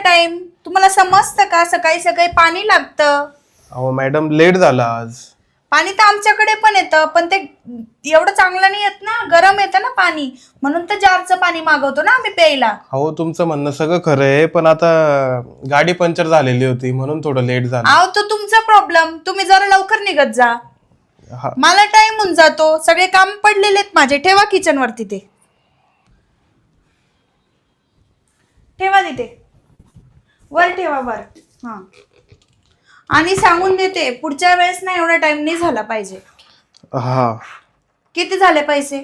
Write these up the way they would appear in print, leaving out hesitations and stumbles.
Time? तुम्हाला समजतं का सकाळी सकाळी पाणी लागतं? अहो मॅडम लेट झाला आज. पाणी तर आमच्याकडे पण येतं, पण ते एवढं चांगलं नाही येत ना, गरम येतं ना पाणी, म्हणून तर जारचं पाणी मागवतो ना आम्ही प्यायला. अहो तुमचं म्हणणं सगळं खरं आहे, पण आता गाडी पंक्चर झालेली होती म्हणून थोडं लेट झालं. अहो तो तुमचा प्रॉब्लेम, तुम्ही जरा लवकर निघत जा. हा मला टाइम होऊन जातो, सगळे काम पडलेले आहेत माझे. ठेवा किचन वरती, ते ठेवा तिथे, वर ठेवा वर. हा, आणि सांगून देते पुढच्या वेळेस ना एवढा टाइम नाही झाला पाहिजे. हा. किती झाले पैसे?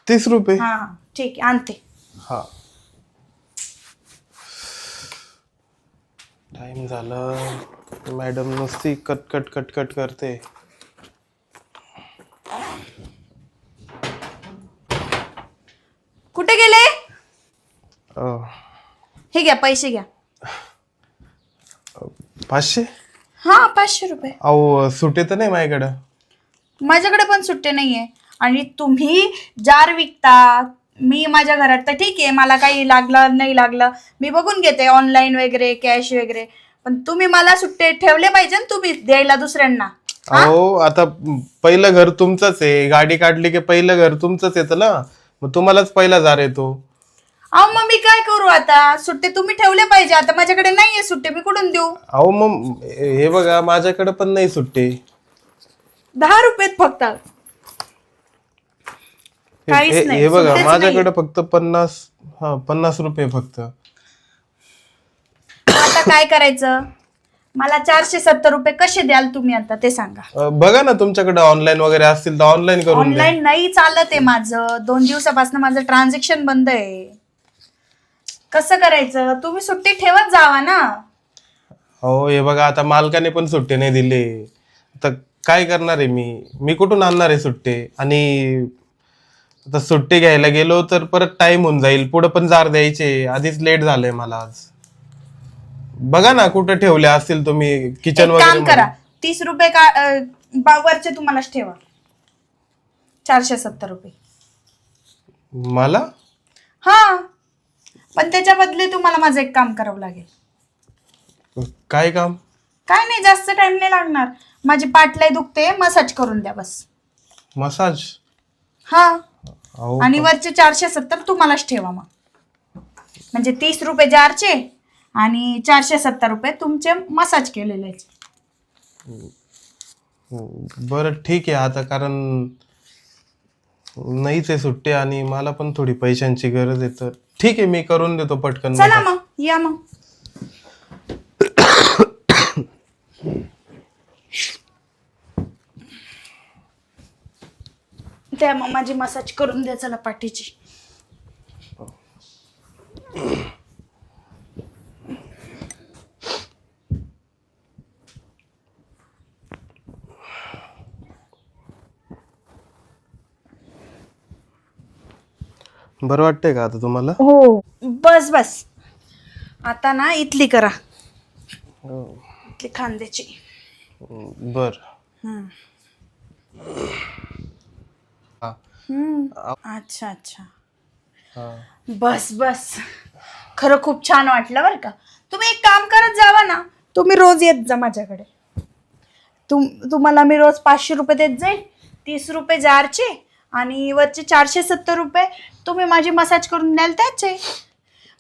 30 रुपये. हा हा, ठीक आहे, आणते. हा. टाइम झालं. मॅडम नुसती कट कट कट कट करते. कुठे गेले? अं, हे घ्या, पैसे घ्या. 500. हा, 500 रुपये. अहो सुटे तर नाही माझ्याकडं. माझ्याकडे पण सुट्टे नाहीये. आणि तुम्ही जार विकता, मी माझ्या घरात तर ठीक आहे, मला काही लागलं नाही लागलं मी बघून घेते ऑनलाईन वगैरे, कॅश वगैरे, पण तुम्ही मला सुट्टे ठेवले पाहिजे ना, तुम्ही द्यायला दुसऱ्यांना. अहो आता पहिलं घर तुमचंच आहे, गाडी काढली की पहिलं घर तुमचंच येतं ना, मग तुम्हालाच पहिला जार येतो. अहो मग मी काय करू आता? सुट्टे तुम्ही ठेवले पाहिजे. आता माझ्याकडे नाहीये सुट्टे, मी कुठून देऊ? अहो मग हे बघा माझ्याकडे पण नाही सुट्टे. 10 रुपयात फक्त. काहीच नाही, हे बघा सुट्टेच माझ्याकडे फक्त 50 रुपये फक्त. आता काय करायचं? मला 470 रुपये कसे द्याल तुम्ही आता ते सांगा. बघा ना तुमच्याकडे ऑनलाईन वगैरे असतील तर ऑनलाईन करून द्या. ऑनलाईन नाही चालत आहे माझं, 2 दिवसापासून माझं ट्रान्झॅक्शन बंद आहे. कसं करायचं? तुम्ही सुट्टी ठेवत जावा ना. हो हे बघा आता मालकाने पण सुट्टे नाही दिले, आता काय करणार आहे मी कुठून आणणार आहे सुट्टे? आणि आता सुट्टी घ्यायला गेलो तर परत टाइम होऊन जाईल, पुढे पण जार द्यायचे, आधीच लेट झालंय मला आज. बघा ना कुठं ठेवले असतील तुम्ही किचन एक वगैरे काम करा, 30 रुपये वरचे तुम्हालाच ठेवा, 470 रुपये. मला. हा, पण त्याच्या बदले तुम्हाला माझं एक काम करावं लागेल. काय काम? काय नाही, जास्त टाइम नाही लागणार. माझी पाठ लय दुखते, मसाज करून द्या बस. मसाज? हा, अहो आणि वरचे 470 तुम्हालाच ठेवा मग. म्हणजे 30 रुपये जारचे आणि 470 रुपये तुमचे मसाज केलेले. बरं ठीक आहे आता, कारण नाहीच आहे सुट्टी आणि मला पण थोडी पैशांची गरज आहे, तर ठीक आहे मी करून देतो पटकन. चला मग या मग. त्या मग माझी मसाज करून द्या, चला पाठीची. बरं वाटतंय का आता तुम्हाला? हो, बस बस. आता ना इथली करा, इथली खांद्याची. बर. अच्छा अच्छा, बस बस. खरं खूप छान वाटलं बरं का. तुम्ही एक काम करत जावा ना, तुम्ही रोज येत जा माझ्याकडे. तुम्हाला मी रोज 500 रुपये देत जाईल, 30 रुपये जारचे आणि वरचे 470 रुपये तुम्ही माझी मसाज करून द्याल त्याचे.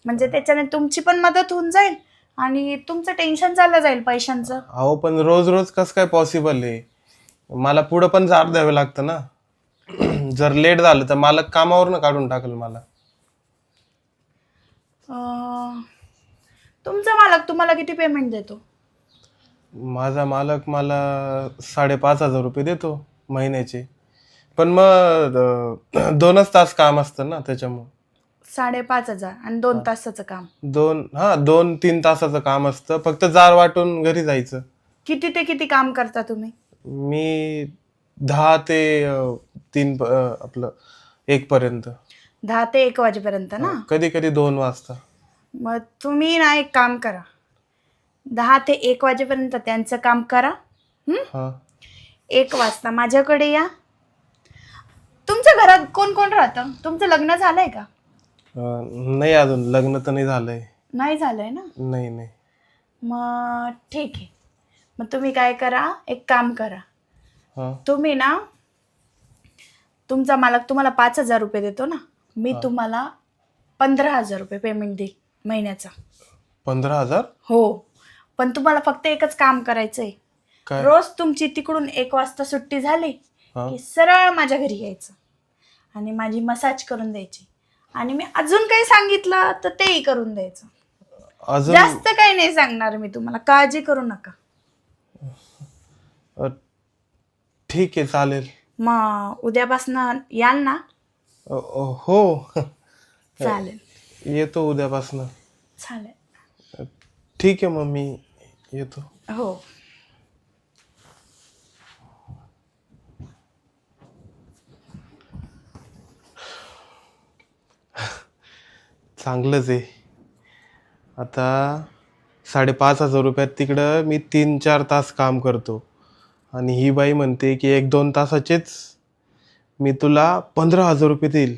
म्हणजे त्याच्याने तुमची पण मदत होऊन जाईल आणि तुमचं टेन्शन चाललं जाईल पैशांचं. अहो पण रोज रोज कसं काय पॉसिबल आहे? मला पुढं पण जार द्यावं लागतं ना. जर लेट झालं तर मालक कामावरनं काढून टाकल मला. तुमचा मालक तुम्हाला किती पेमेंट देतो? माझा मालक मला 5,500 रुपये देतो महिन्याचे, पण मग 2च तास काम असतं ना त्याच्यामुळे. 5,500 आणि 2 तासाचं काम? 2-3 तासाचं काम असतं, फक्त जार वाटून घरी जायचं. किती ते किती काम करता तुम्ही? मी 10 ते 3 आपलं 1 पर्यंत. 10 ते 1 वाजेपर्यंत ना? कधी कधी 2 वाजता. मग तुम्ही ना एक काम करा, 10 ते 1 वाजेपर्यंत त्यांचं काम करा. 1 वाजता माझ्याकडे या. तुमच्या घरात कोण कोण राहतं? तुमचं लग्न झालंय का? नाही अजून लग्न तर नाही झालंय. नाही झालंय ना? नाही नाही. मग ठीक आहे. मग तुम्ही काय करा, एक काम करा. हा तुम्ही ना, तुमचा मालक तुम्हाला 5,000 रुपये देतो ना, मी तुम्हाला 15,000 रुपये पेमेंट देईल महिन्याचा. 15,000? हो, पण तुम्हाला फक्त एकच काम करायचंय. काय? रोज तुमची तिकडून 1 वाजता सुट्टी झाली हा की सरळ माझ्या घरी यायचं आणि माझी मसाज करून द्यायची. आणि मी अजून काही सांगितलं तर तेही करून द्यायचं. अजून? जास्त काही नाही सांगणार मी तुम्हाला, काळजी करू नका. अ, ठीक आहे, चालेल. मग उद्यापासून याल ना? हो. चालेल येतो उद्यापासून. चालेल. ठीक आहे, मग मी येतो. हो. चांगलंच आहे. आता 5,500 रुपयात तिकडं मी 3-4 तास काम करतो आणि ही बाई म्हणते की 1-2 तासाचेच मी तुला 15,000 रुपये देईल.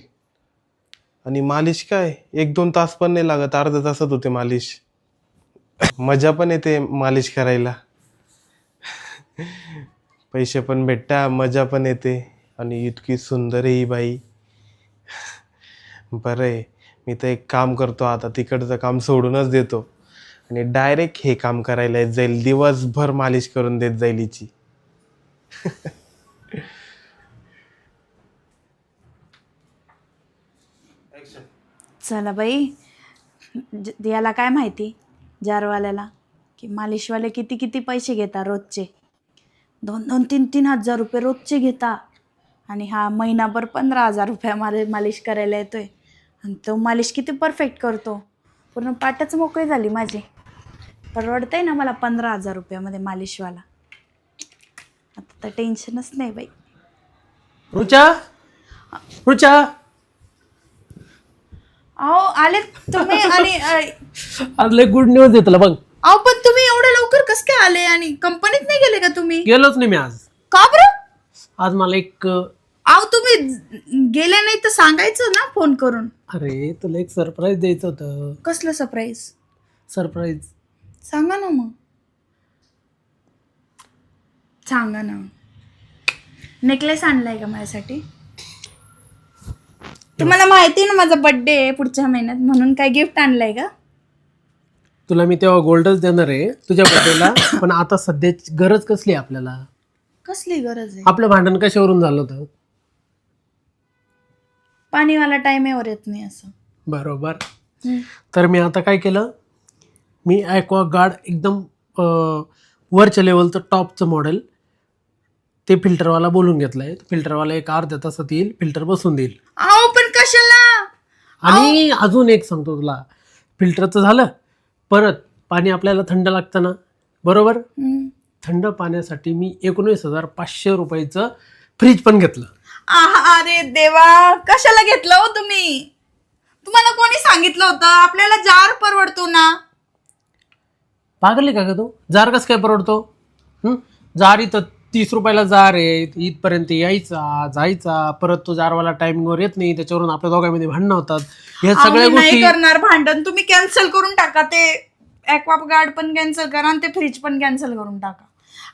आणि मालिश काय 1-2 तास पण नाही लागत, अर्ध्या तासात होते मालिश. मजा पण येते मालिश करायला. पैसे पण भेटता, मजा पण येते आणि इतकी सुंदर आहे ही बाई. बरं आहे, मी तर एक काम करतो आता, तिकडचं काम सोडूनच देतो आणि डायरेक्ट हे काम करायला येत जाईल. दिवसभर मालिश करून देत जाईल हिची. चला बाई, याला काय माहिती जारवाल्याला की मालिशवाले किती किती पैसे घेतात रोजचे. 2-2, 3-3 हजार रुपये रोजचे घेता आणि हा महिनाभर 15,000 रुपये मालिश करायला येतोय. आणि तो मालिश किती परफेक्ट करतो, पूर्ण पाटच मोकळी झाली माझी. परवडतंय ना मला 15,000 रुपयामध्ये मालिशवाला. आता तर टेन्शनच नाही बाई. रुचा, रुचा, अहो आले तुम्ही. आणि आज लय गुड न्यूज आहे तुला बघ. अहो पण तुम्ही एवढ्या लवकर कसं काय आले आणि कंपनीत नाही गेले का तुम्ही? गेलोच नाही मी आज. का बरं? आज मला एक अहो तुम्ही गेले नाही तर सांगायचं ना फोन करून. अरे तुला एक सरप्राईज द्यायचं होतं. कसलं सरप्राईज? सरप्राईज सांगा ना मग. सांगा ना. नेकलेस आणलाय का माझ्यासाठी? तुम्हाला माहिती ना माझा बर्थडे आहे पुढच्या महिन्यात, म्हणून काय गिफ्ट आणलंय का? तुला मी तेव्हा गोल्डच देणार आहे तुझ्या बर्थडेला. पण आता सध्याची गरज कसली आहे आपल्याला? कसली गरज आहे? आपलं भांडण कशावरून झालं होतं? पाणीवाला टाइमेवर येत नाही असं. बरोबर. तर मी आता काय केलं, मी ॲक्वा गार्ड एकदम वरच्या लेवलचं टॉपचं मॉडेल ते फिल्टरवाला बोलून घेतलं आहे. फिल्टरवाला एक अर्ध्या तासात येईल, फिल्टर बसून देईल. अहो पण कशाला? आणि अजून एक सांगतो तुला, फिल्टरचं झालं, परत पाणी आपल्याला थंड लागतं ना, बरोबर? थंड पाण्यासाठी मी 19,500 रुपयाचं फ्रीज पण घेतलं. अरे देवा, कशाला घेतलं हो तुम्ही? तुम्हाला कोणी सांगितलं होतं? आपल्याला जार परवडतो ना. पागल आहे का ग तू? जार कसं काय परवडतो? जार इथं 30 रुपयाला जार आहे, इथपर्यंत यायचा जायचा, परत तो जारवाला टायमिंगवर येत नाही, त्याच्यावरून आपल्या दोघांमध्ये भांडणं होतात. या सगळ्या नाही गोष्टी करणार भांडण. तुम्ही कॅन्सल करून टाका ते ॲक्वागार्ड पण कॅन्सल करा आणि ते फ्रीज पण कॅन्सल करून टाका.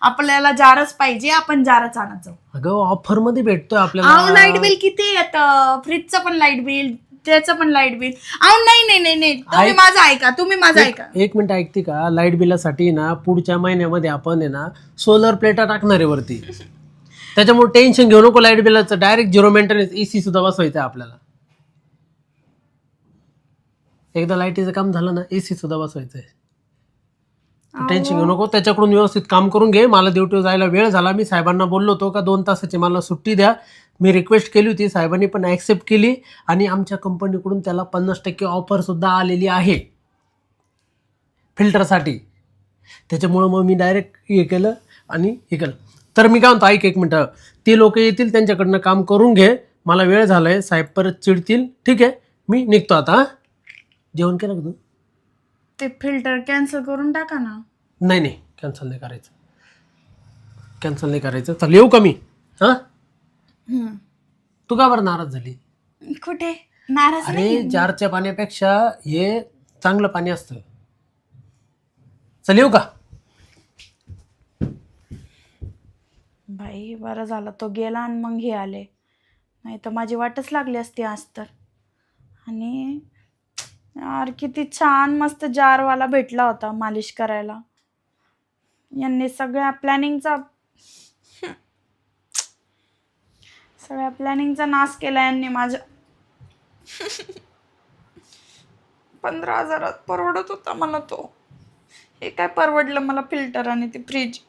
आपल्याला जारच पाहिजे, आपण जारच आणत जाऊ. अगं ऑफर मध्ये भेटतोय अहो आपल्याला. लाईट बिल किती येतं? फ्रीजचं पण लाईट बिल, त्याचं पण लाईट बिल. अहो नाही, तुम्ही माझं ऐका, तुम्ही माझं ऐका. एक मिनिट ऐकते का? लाईट बिलासाठी ना पुढच्या महिन्यामध्ये आपण आहे ना सोलर प्लेटा टाकणार आहे वरती. त्याच्यामुळे टेन्शन घेऊ नको लाईट बिलाचं. डायरेक्ट 0 मेंटेनन्स एसी सुद्धा बसवायचं आहे आपल्याला. एकदा लाईटीचं काम झालं ना, एसी सुद्धा बसवायचं आहे. टेन्शन घेऊ नको, त्याच्याकडून व्यवस्थित काम करून घे. मला ड्युटीवर जायला वेळ झाला. मी साहेबांना बोललो होतो का 2 तासाची मला सुट्टी द्या. मी रिक्वेस्ट केली होती, साहेबांनी पण ॲक्सेप्ट केली आणि आमच्या कंपनीकडून त्याला 50% ऑफर सुद्धा आलेली आहे फिल्टरसाठी. त्याच्यामुळं मग मी डायरेक्ट हे केलं आणि हे केलं. तर मी काय म्हणतो, ऐक एक मिनटं, ते लोक येतील, त्यांच्याकडनं काम करून घे. मला वेळ झालाय, साहेब परत चिडतील. ठीक आहे, मी निघतो आता. जेवण केलं का तू? ते फिल्टर कॅन्सल करून टाका ना. नाही, कॅन्सल नाही करायचं. कॅन्सल नाही करायचं. चल येऊ का मी? हां, तू का बरं नाराज झाली? कुठे नाराज? अरे जारच्या पाण्यापेक्षा हे चांगलं पाणी असतं. चल येऊ का? बाई बरं झालं तो गेला आणि मग हे आले, नाही तर माझी वाटच लागली असती आज तर. आणि यार किती छान मस्त जारवाला भेटला होता मालिश करायला. यांनी सगळ्या प्लॅनिंगचा नाश केला यांनी माझ्या. 15,000 परवडत होता मला तो. हे काय परवडलं मला फिल्टर आणि ती फ्रीज.